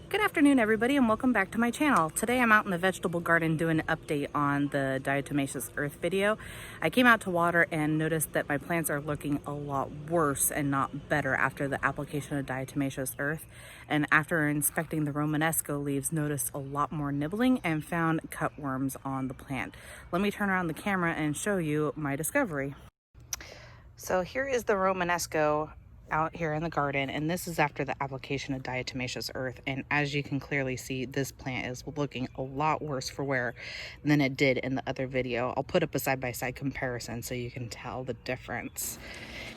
Good afternoon, everybody, and welcome back to my channel. Today I'm out in the vegetable garden doing an update on the Diatomaceous Earth video. I came out to water and noticed that my plants are looking a lot worse and not better after the application of Diatomaceous Earth. And after inspecting the Romanesco leaves, noticed a lot more nibbling and found cutworms on the plant. Let me turn around the camera and show you my discovery. So here is the Romanesco out here in the garden, and this is after the application of Diatomaceous Earth, and as you can clearly see, this plant is looking a lot worse for wear than it did in the other video. I'll put up a side-by-side comparison so you can tell the difference.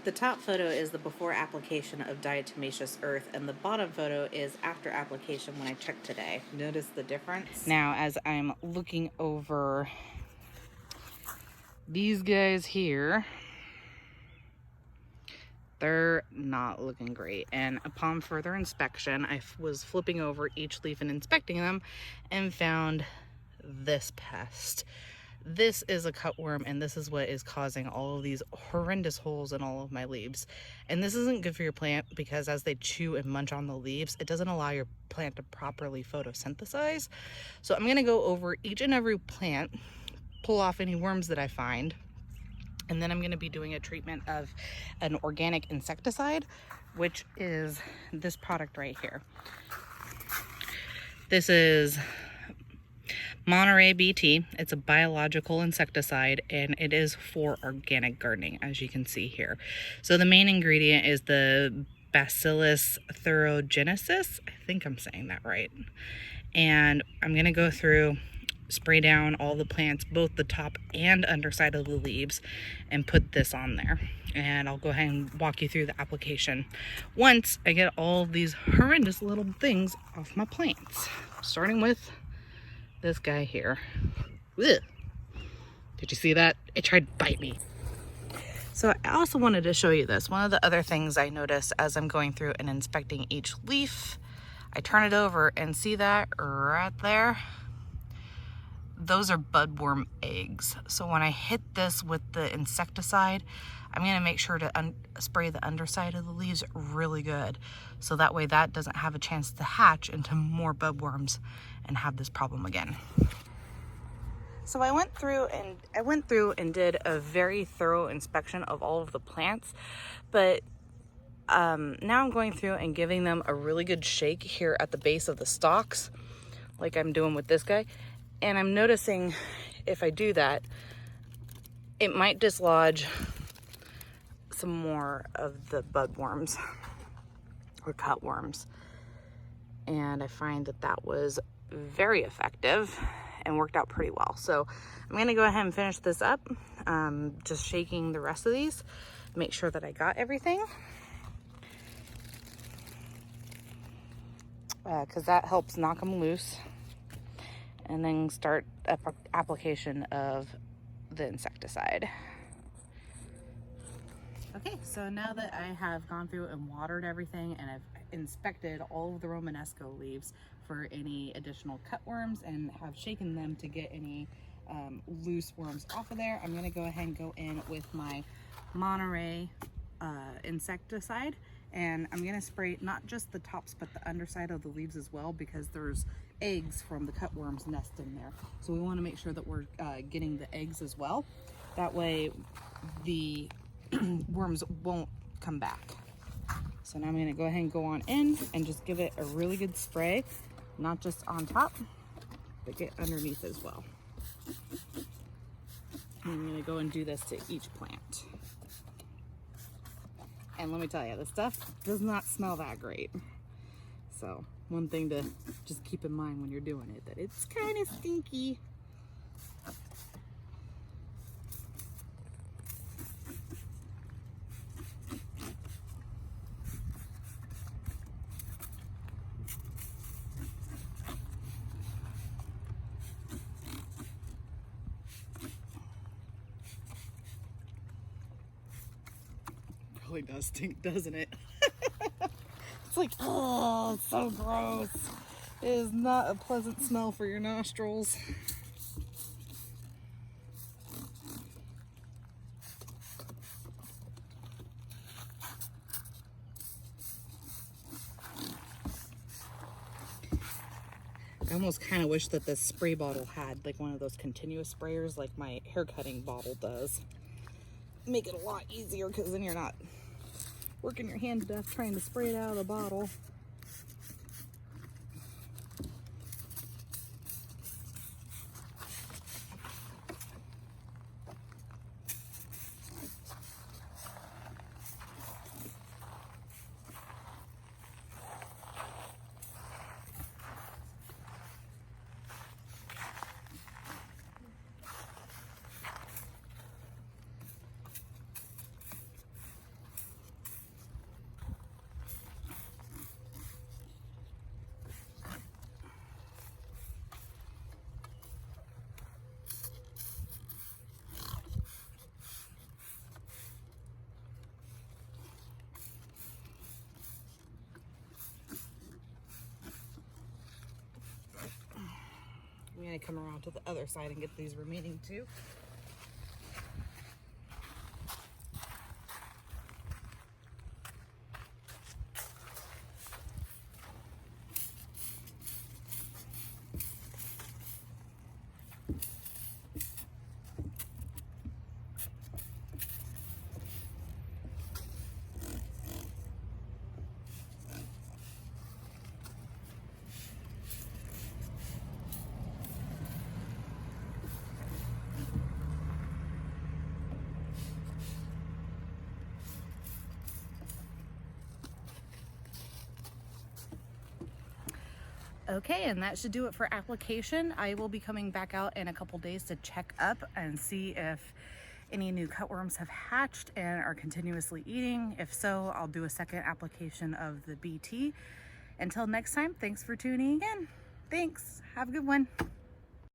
The top photo is the before application of Diatomaceous Earth, and the bottom photo is after application when I checked today. Notice the difference? Now, as I'm looking over these guys here, they're not looking great, and upon further inspection I was flipping over each leaf and inspecting them and found this pest. This is a cutworm, and this is what is causing all of these horrendous holes in all of my leaves. And this isn't good for your plant because as they chew and munch on the leaves, it doesn't allow your plant to properly photosynthesize. So I'm going to go over each and every plant, pull off any worms that I find, and then I'm going to be doing a treatment of an organic insecticide, which is this product right here. This is Monterey BT. It's a biological insecticide, and it is for organic gardening, as you can see here. So the main ingredient is the Bacillus thuringiensis. I think I'm saying that right. And I'm going to go through, spray down all the plants, both the top and underside of the leaves, and put this on there. And I'll go ahead and walk you through the application once I get all these horrendous little things off my plants. Starting with this guy here. Ugh. Did you see that? It tried to bite me. So I also wanted to show you this. One of the other things I noticed as I'm going through and inspecting each leaf, I turn it over and see that right there? Those are budworm eggs. So when I hit this with the insecticide, I'm going to make sure to spray the underside of the leaves really good, so that way that doesn't have a chance to hatch into more budworms and have this problem again. So I went through and did a very thorough inspection of all of the plants, but now I'm going through and giving them a really good shake here at the base of the stalks, like I'm doing with this guy. And I'm noticing if I do that, it might dislodge some more of the budworms or cutworms. And I find that that was very effective and worked out pretty well. So I'm going to go ahead and finish this up, just shaking the rest of these, make sure that I got everything. Because that helps knock them loose. And then start application of the insecticide. Okay, so now that I have gone through and watered everything and I've inspected all of the Romanesco leaves for any additional cutworms and have shaken them to get any loose worms off of there, I'm gonna go ahead and go in with my Monterey insecticide. And I'm gonna spray not just the tops but the underside of the leaves as well, because there's eggs from the cutworms nest in there. So we wanna make sure that we're getting the eggs as well. That way the worms won't come back. So now I'm gonna go ahead and go on in and just give it a really good spray, not just on top, but get underneath as well. And I'm gonna go and do this to each plant. And let me tell you, this stuff does not smell that great. So one thing to just keep in mind when you're doing it, that it's kind of stinky. Really does stink, doesn't it? It's like, oh, it's so gross. It is not a pleasant smell for your nostrils. I almost kind of wish that this spray bottle had like one of those continuous sprayers like my hair cutting bottle does. Make it a lot easier because then you're not working your hand to death trying to spray it out of the bottle. I'm going to come around to the other side and get these remaining two. Okay, and that should do it for application. I will be coming back out in a couple days to check up and see if any new cutworms have hatched and are continuously eating. If so, I'll do a second application of the BT. Until next time, thanks for tuning in. Thanks. Have a good one.